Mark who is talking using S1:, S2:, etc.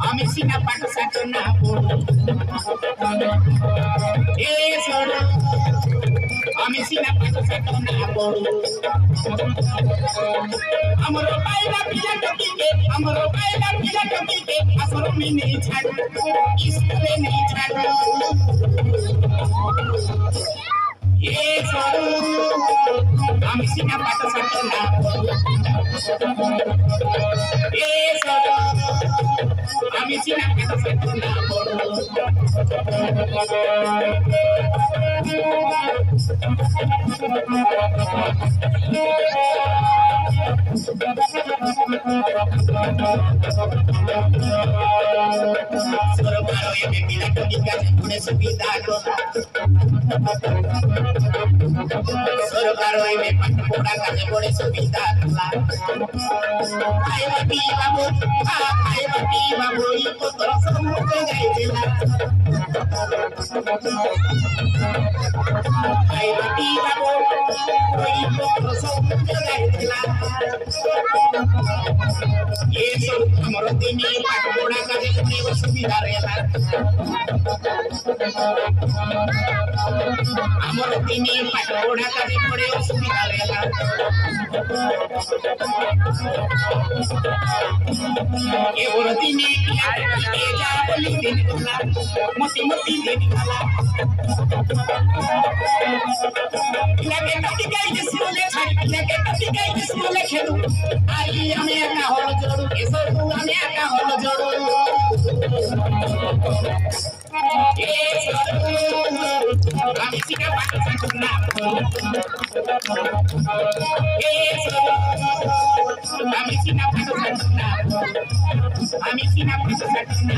S1: আমি সিনা পাট সাট না পড়ু এ সর আমি সিনা পাট সাট না পড়ু আমার পায়রা পিলা টকিকে আমার পায়রা পিলা টকিকে আসর মে নেই ছাড় স্কুলে নেই ছাড় এ সর আমি সিনা পাট সাট না এ সর আমি সিনা পাট সাট না Sorobaro eme pila tokiga pune subida kota. Sorobaro eme pakura kaje pune subida kota. Ay babi babu, iko toroso mukhe gai jela. Ay babi babu, iko toroso mukhe gai jela. Ye sob amaro dini pakura kaje pune subida rela. আমার দিনে পাঠপড়া কাজে পড়ে অসুবিধা রেলা এবার দিনে যা বলি দিন তোলা মতি মতি দিন খালা লাগে তাকে গাইতে শুনলে ছাড়ি লাগে তাকে গাইতে শুনলে খেলু আই আমি একা হলো জড়ু এসব আমি একা হলো জড়ু আমি সিনা পাট সাট না আমি সিনা পাট সাট না আমি সিনা পাট সাট না